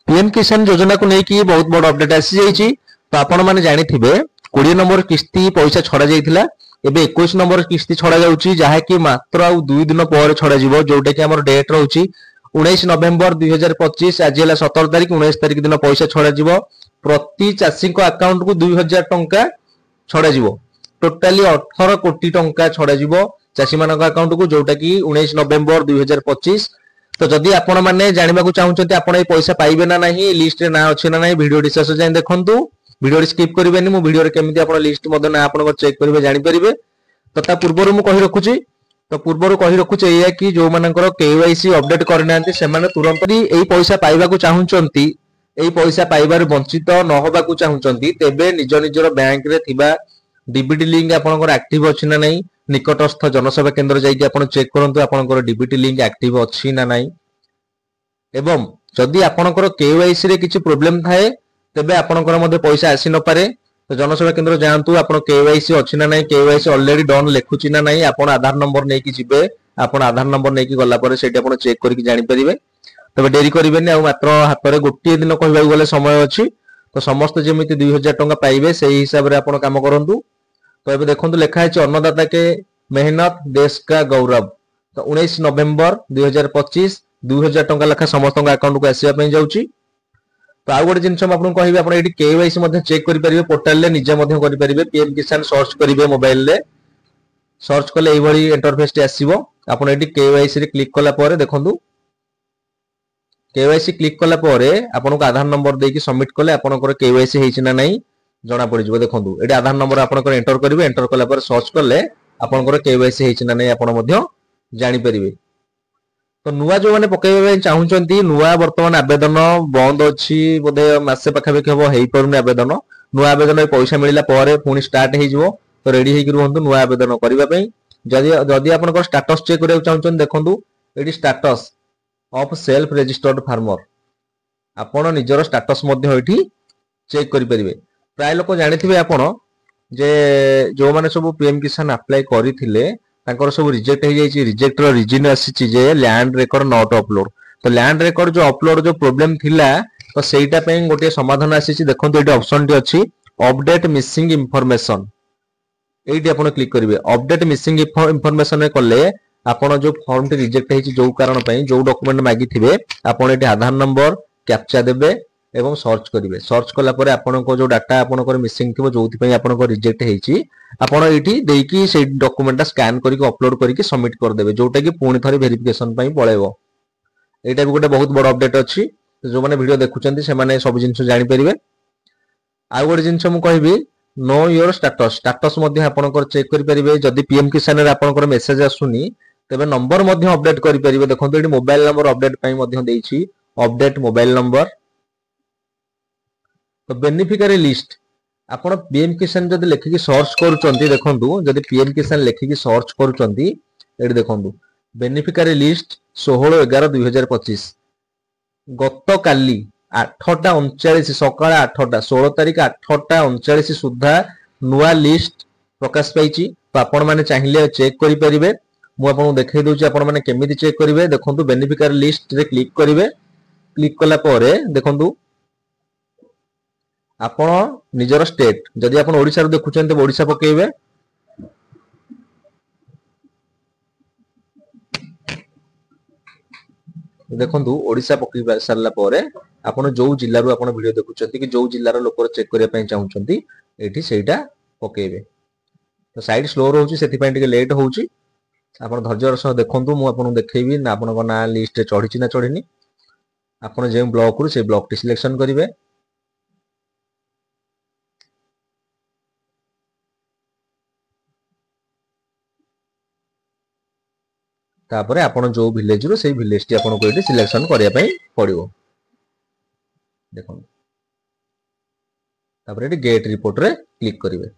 PM किसान योजना को लेकिन बहुत बड़ अपडेट आसी जाइए। तो आपण मैंने जानिथिबे 20 नंबर किस्ती पैसा छड़ा जाइथिला। एबे 21 नंबर किस्ती छड़ा जाउची जहाकी मात्र आ 2 दिन पर छड़ा जिवो, जोटा कि हमर डेट रहउची 19 नवेम्बर 2025। आज है 17 तारिख, 19 तारिख दिन पैसा छड़ा जिवो। प्रति चाषी को अकाउंट को 2000 टंका छड़ा जिवो। टोटाली 18 कोटी टंका छड़ा जिवो चाषी मानक अकाउंट को, जोटा कि 19 नवेम्बर 2025। तो जदि आपण माने जानिबा को चाहउछन्ते आपण ए पैसा पाइबे ना नाही, लिस्ट रे ना अछि ना नाही, वीडियो डिस्कस जाय देखंतु। वीडियो स्किप करिवेनी। मु वीडियो रे केमिति आपण लिस्ट मदन आपण को चेक करिवे जानि परिबे। तो ता पूर्वरु मु कहि रखुची। तो पूर्वरु कहि रखुची एया कि जो मानकर केवाईसी अपडेट करनांती से माने तुरंत एई पैसा पाइबा को चाहउछन्ती, एई पैसा पाइबार वंचित न होबा को चाहउछन्ती, तेबे निज निजर बैंक रे थिबा डीबीटी लिंक आपनकर एक्टिव अछि ना नाही, निकटस्थ जनसेवा केंद्र जाइके आपण चेक करंतु आपनकर डीबीटी लिंक एक्टिव अछि ना नाही। एवं जदि आपनकर केवाईसी रे किछि प्रॉब्लम थाए तेबे आपनकर मध्ये पैसा आसी न पारे। तो जनसेवा केंद्र जानतु आपण केवाईसी अछि ना नाही, केवाईसी ऑलरेडी डन लेखुछि ना नाही। आपण आधार नंबर नै कि जिबे, आपण आधार नंबर नै कि गला परे सेठी आपण चेक करिक जानि परिबे। तबे डेरी करिबेनी। आ मात्र हाथ रे गोटिए दिन कहबा गले समय अछि। तो समस्त जेमिति 2000 टंका पाइबे सेही हिसाब रे आपण काम करंतु। तो एबे देखंतु लेखा है अन्नदाता के मेहनत देश का गौरव। तो 19 नवेम्बर 2025 2000 टंका लेखा समस्त अकाउंट को आसीबा पई जाउची। तो आउ गोटे जिनस आपन कहबे, आपण एठी केवाईसी मध्ये चेक करि परिबे, पोर्टल ले निजे मध्ये करि परिबे। पीएम किसान सर्च करिवे मोबाइल ले, सर्च कले एई भली इंटरफेस टी आसीबो। आपण एठी केवाईसी रे क्लिक कला परे देखंतु, केवाईसी क्लिक कला परे आपन को आधार नंबर देकी सबमिट कले आपनकर केवाईसी हेछि ना नाही जना पड़ि जिवो। देखंतु एठी आधार नंबर आपनकर एंटर करिवे, एंटर कला परे सर्च कले आपनकर केवाईसी हेछि ना नाही आपण मध्ये जानि परिबे। तो नुआ जो माने पकेबे चाहउचंती, नुआ वर्तमान आवेदन बंद अछि, बोधे मासे पाखाबे हबो हेई परुनी आवेदन। नुआ आवेदन पैसा मिलिला परे पुनी स्टार्ट हेई जिवो। तो रेडी हेई कि रहंतु नुआ आवेदन करिबा पई। जदि जदि आपनकर स्टेटस चेक करिया चाहउचंती, देखंतु एठी status of self registered farmer, आपण निजर स्टेटस मध्ये एठी चेक करि परिबे। प्राय लोक जानिथिबे आपण जे जो माने सब पीएम किसान अप्लाई करिथिले तांकर सब रिजेक्ट हो जाइए। रिजेक्ट रो रीजन आसी जे लैंड रिकॉर्ड नॉट अपलोड। तो लैंड रिकॉर्ड जो अपलोड जो प्रॉब्लम थिला, तो सेटा पे गोटे समाधान आसी। देखंतु एटी ऑप्शन टी अछि अपडेट मिसिंग इंफॉर्मेशन। एटी आपण क्लिक करिवे। अपडेट मिसिंग इंफॉर्मेशन रे कले आपण जो फॉर्म टी रिजेक्ट हेछि जो कारण पई जो डॉक्यूमेंट मागी थिबे आपण एटी आधार नंबर कैप्चा देबे एवं सर्च करिवे। सर्च कला परे आपण को जो डाटा आपण को मिसिंग थिबो जोथि पई आपण को रिजेक्ट हेछि, आपण एठी देकी से डॉक्यूमेंट स्कैन करिक अपलोड करिक सबमिट कर देबे, जोटा कि पुणी थरी वेरिफिकेशन पई पळेबो। एटा भी गोटे बहुत बड़ अपडेट अछि। जो माने वीडियो देखुचंती से माने सब जिंस जानि परिबे। आ गोटे जिंस मु कहबी, नो योर स्टेटस। स्टेटस मध्ये आपण को चेक करि परिबे। जदि पीएम किसान रे आपण को मेसेज आसुनी तबे नंबर मध्ये अपडेट करि परिबे। देखंतु एटी मोबाइल नंबर अपडेट पई मध्ये देइछि, अपडेट मोबाइल नंबर। तो बेनिफिशियरी लिस्ट आपण पीएम किसान जदि लेखिकी सर्च करूचंती, देखंतु जदि पीएम किसान लेखिकी सर्च करूचंती एटी देखंतु बेनिफिशियरी लिस्ट 16/11/2025 गत काली 8:39 सकाळ 8टा 16 तारिख 8:39 सुद्धा नुआ लिस्ट प्रकाश पाइछि। तो आपण माने चाहिए चेक करि परिबे। मु आपन देखै दोछि आपण माने केमिति चेक करिवे। देखंतु बेनिफिशियरी लिस्ट रे क्लिक करिवे। क्लिक कला परे देखंतु आपण निजर स्टेट, जदि आपण ओडिसा रो देखुचंते ओडिसा पकेइबे। देखंतु ओडिसा पकेइ सारला परे आपण जो जिल्ला रो आपण वीडियो देखुचंती कि जो जिल्ला रो लोकर चेक करिया पई चाहउचंती एठी सेटा पकेइबे। तो साइड स्लो रहउची सेति पई टिके लेट होउची। आपण धैर्यर सह देखंतु। मु आपन देखैबी ना आपण को ना लिस्ट रे चढिची ना चढिनी। आपण जे ब्लॉक रो से ब्लॉक टी सिलेक्शन करिवे। तापरे आपण जो विलेज रो सेही विलेज टी आपण को एठी सिलेक्शन करिया पई पड़िबो। देखो तापरे एठी गेट रिपोर्ट रे क्लिक करिवे।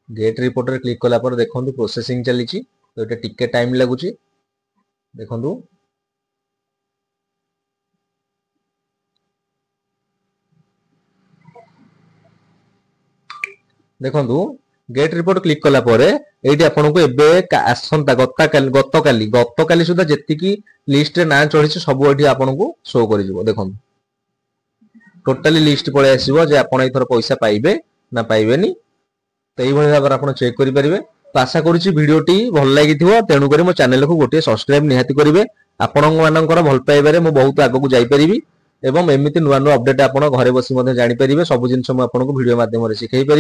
गेट रिपोर्ट रे क्लिक कला पर देखंतु प्रोसेसिंग चलीची। तो एटा टिके टाइम लागुची। देखंतु देखंतु गेट रिपोर्ट क्लिक कला परे एठी आपनको एबे आसंता गतकाली सुधा जेतिकी लिस्ट रे ना चढ़ी सब एठी आपनको शो करि जिवो देखन टोटली लिस्ट पळे आसीबो जे आपण एथर पैसा पाइबे ना पाइबेनी तो एई भली भाबरे आपण चेक करि परिबे। तो आशा करूची वीडियोटी भल लागिथिबो तेनु करी मो चैनल को गोटे सब्सक्राइब निहाती करिवे आपण मानकर भल पाइबारे मो बहुत आगो को जाई परिबी एवं एमिति नुवा नुवा अपडेट आपण घरे बसी मध्ये जानि परिबे सब जिंस मो आपनको वीडियो माध्यम रे सिखै परिबे।